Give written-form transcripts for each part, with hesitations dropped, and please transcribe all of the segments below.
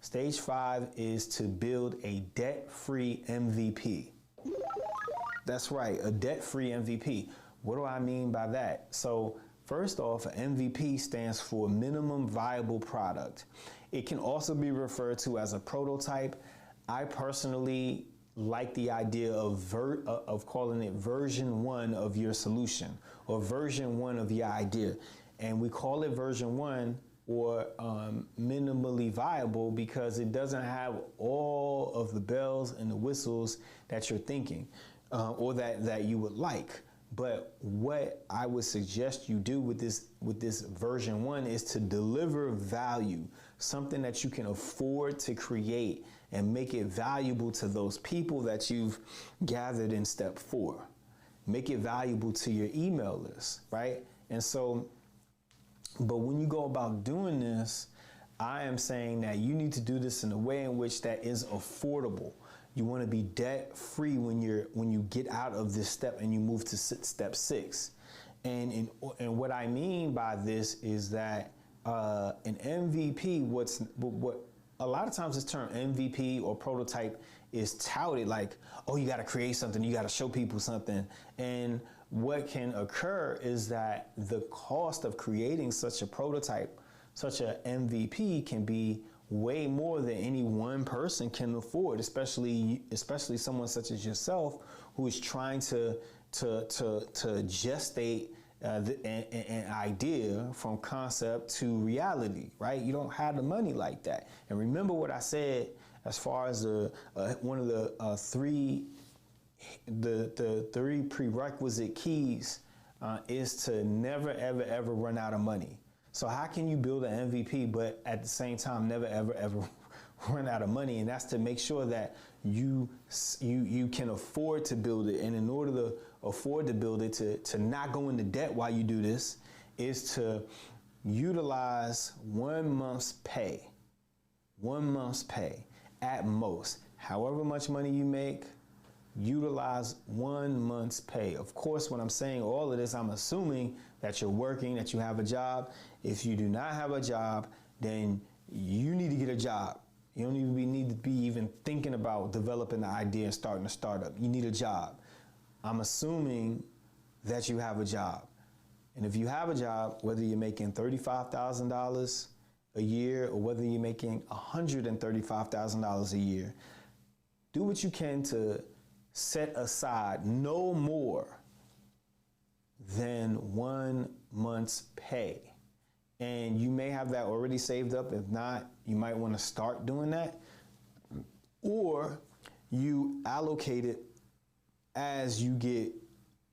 Stage 5 is to build a debt-free MVP. That's right, a debt-free MVP. What do I mean by that? So first off, an MVP stands for minimum viable product. It can also be referred to as a prototype. I personally like the idea of calling it version 1 of your solution or version 1 of your idea. And we call it version 1 or minimally viable because it doesn't have all of the bells and the whistles that you're thinking or that you would like. But what I would suggest you do with this version 1 is to deliver value, something that you can afford to create and make it valuable to those people that you've gathered in step 4. Make it valuable to your email list, right? And so, but when you go about doing this, I am saying that you need to do this in a way in which that is affordable. You want to be debt free when you get out of this step and you move to step 6. And what I mean by this is that an MVP, what a lot of times this term MVP or prototype is touted like, oh, you got to create something, you got to show people something. And what can occur is that the cost of creating such a prototype, such a MVP, can be way more than any one person can afford, especially someone such as yourself who is trying to gestate an idea from concept to reality, right? You don't have the money like that. And remember what I said as far as one of the three prerequisite keys is to never ever run out of money. So how can you build an MVP but at the same time never ever run out of money? And that's to make sure that you can afford to build it. And in order to afford to build it, to not go into debt while you do this, is to utilize 1 month's pay. 1 month's pay at most. However much money you make, utilize 1 month's pay. Of course, when I'm saying all of this, I'm assuming that you're working, that you have a job. If you do not have a job, then you need to get a job. You don't even need to be even thinking about developing the idea and starting a startup. You need a job. I'm assuming that you have a job. And if you have a job, whether you're making $35,000 a year or whether you're making $135,000 a year, do what you can to set aside no more than 1 month's pay. And you may have that already saved up. If not, you might want to start doing that. Or you allocate it as you get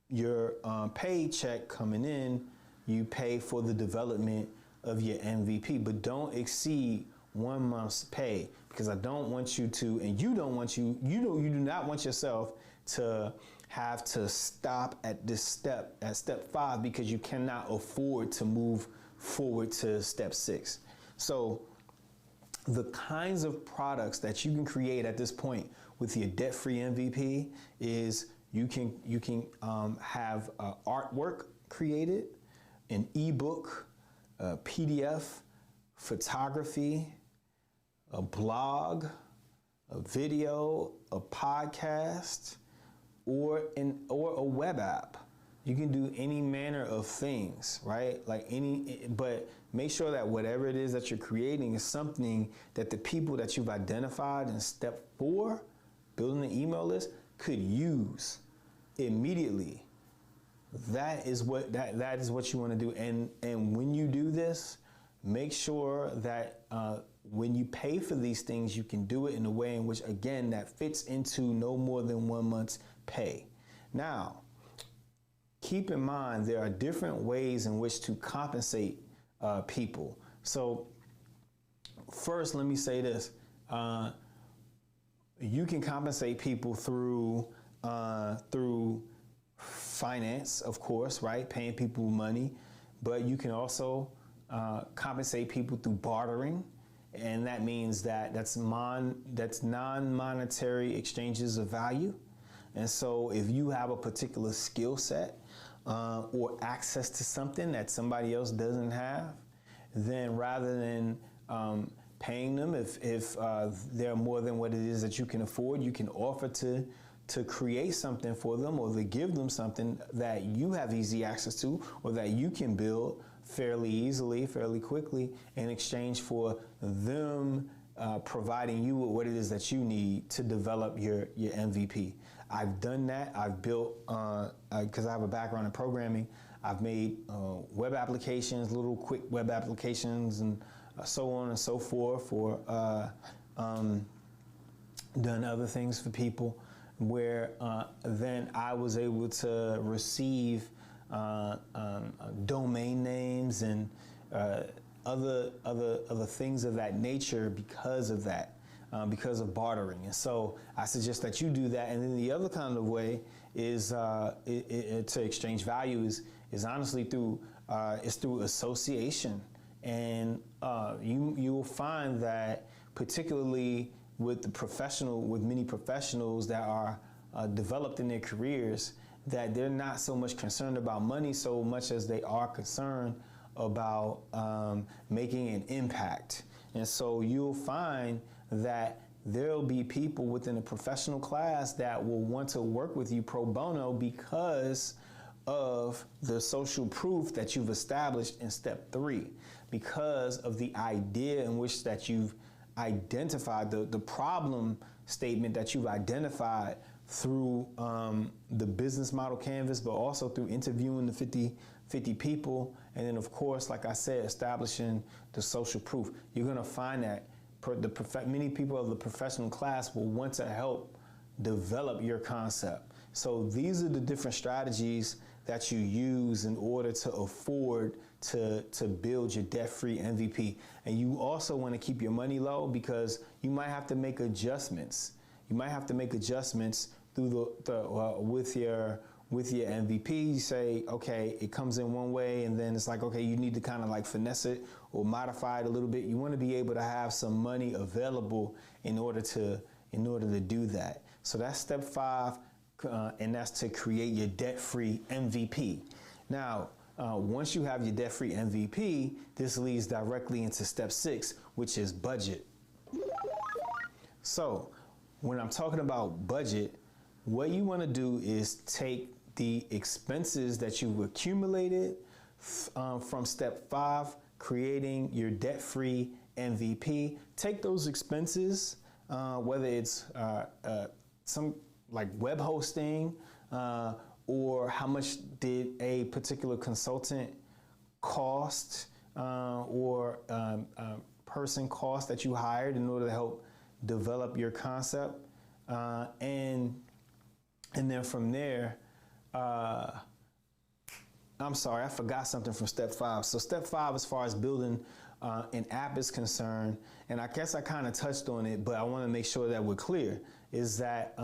your paycheck coming in, you pay for the development of your MVP, but don't exceed 1 month's pay, because I don't want you to, and you do not want yourself to have to stop at this step, at step 5, because you cannot afford to move forward to step 6. So the kinds of products that you can create at this point with your debt-free MVP is you can have artwork created, an ebook, a PDF, photography, a blog, a video, a podcast, or a web app. You can do any manner of things, right? But make sure that whatever it is that you're creating is something that the people that you've identified in step 4, building the email list, could use immediately. That is what you want to do. And when you do this, make sure that when you pay for these things, you can do it in a way in which, again, that fits into no more than 1 month's pay. Now, keep in mind, there are different ways in which to compensate people. So first, let me say this. You can compensate people through finance, of course, right? Paying people money, but you can also compensate people through bartering. And that means that's non-monetary exchanges of value. And so if you have a particular skill set or access to something that somebody else doesn't have, then rather than paying them. If they're more than what it is that you can afford, you can offer to create something for them, or to give them something that you have easy access to, or that you can build fairly easily, fairly quickly, in exchange for them providing you with what it is that you need to develop your MVP. I've done that. I've built, because I have a background in programming, I've made web applications, little quick web applications, and so on and so forth, or done other things for people, where then I was able to receive domain names and other things of that nature because of that, because of bartering. And so I suggest that you do that. And then the other kind of way is to exchange values is honestly through association. And you will find that, particularly with many professionals that are developed in their careers, that they're not so much concerned about money so much as they are concerned about making an impact. And so you'll find that there'll be people within a professional class that will want to work with you pro bono because of the social proof that you've established in step 3, because of the idea in which that you've identified, the problem statement that you've identified through the business model canvas, but also through interviewing the 50 people. And then, of course, like I said, establishing the social proof. You're going to find that many people of the professional class will want to help develop your concept. So these are the different strategies that you use in order to afford to build your debt-free MVP. And you also want to keep your money low, because you might have to make adjustments. You might have to make adjustments through with your MVP. You say, okay, it comes in one way, and then it's like, okay, you need to kind of like finesse it or modify it a little bit. You want to be able to have some money available in order to do that. So that's step 5, and that's to create your debt-free MVP. Now, once you have your debt-free MVP, this leads directly into step 6, which is budget. So when I'm talking about budget, what you want to do is take the expenses that you've accumulated from step 5, creating your debt-free MVP. Take those expenses, whether it's some like web hosting, or how much did a particular consultant cost, or person cost that you hired in order to help develop your concept, and then from there, I'm sorry, I forgot something from step 5. So step 5, as far as building an app is concerned, and I guess I kind of touched on it, but I want to make sure that we're clear, is that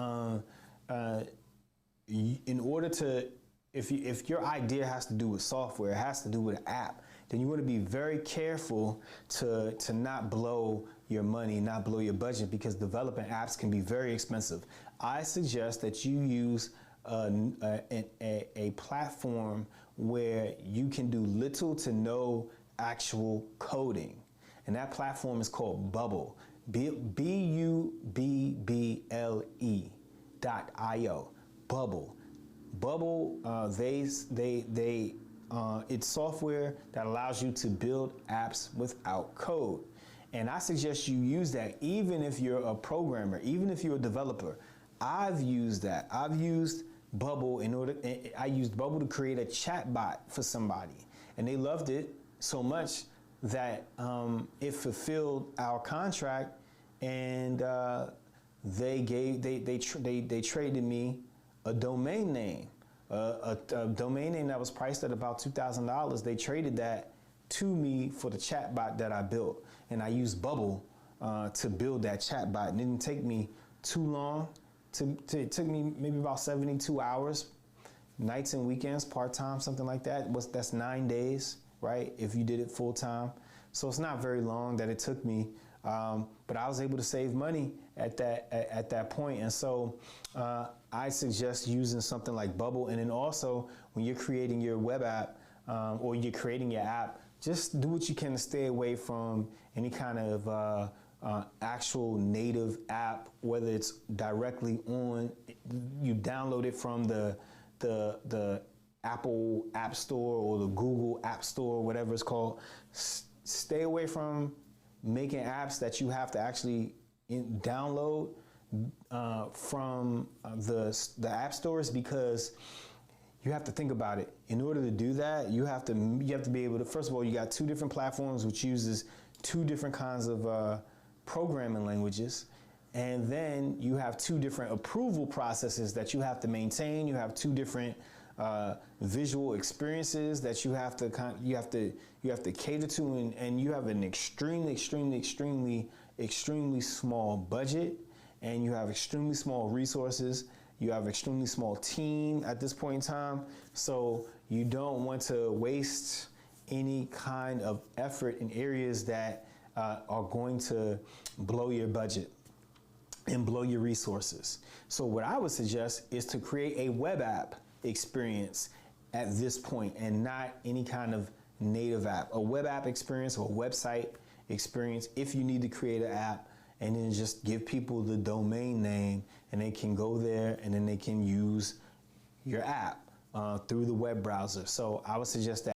in order to, if your idea has to do with software, it has to do with an app, then you want to be very careful to not blow your money, not blow your budget, because developing apps can be very expensive. I suggest that you use a platform where you can do little to no actual coding. And that platform is called Bubble, BUBBLE.io. Bubble. It's software that allows you to build apps without code. And I suggest you use that even if you're a programmer, even if you're a developer. I've used that. I've used Bubble I used Bubble to create a chat bot for somebody. And they loved it so much that it fulfilled our contract, and they traded me a domain name, a domain name that was priced at about $2,000. They traded that to me for the chatbot that I built, and I used Bubble to build that chatbot. And it didn't take me too long. It took me maybe about 72 hours, nights and weekends, part-time, something like that. That's 9 days, right? If you did it full-time. So it's not very long that it took me, but I was able to save money at that point. And so I suggest using something like Bubble. And then also, when you're creating your web app or you're creating your app, just do what you can to stay away from any kind of actual native app, whether it's directly on, you download it from the Apple App Store or the Google App Store, whatever it's called. Stay away from making apps that you have to actually download from the app stores, because you have to think about it. In order to do that, you have to be able to, first of all, you got two different platforms which uses two different kinds of programming languages. And then you have two different approval processes that you have to maintain. You have two different visual experiences that you have to cater to, and you have an extremely small budget, and you have extremely small resources. You have extremely small team at this point in time, so you don't want to waste any kind of effort in areas that are going to blow your budget and blow your resources. So what I would suggest is to create a web app experience at this point, and not any kind of native app. A web app experience or website experience, if you need to create an app, and then just give people the domain name, and they can go there and then they can use your app through the web browser. So I would suggest that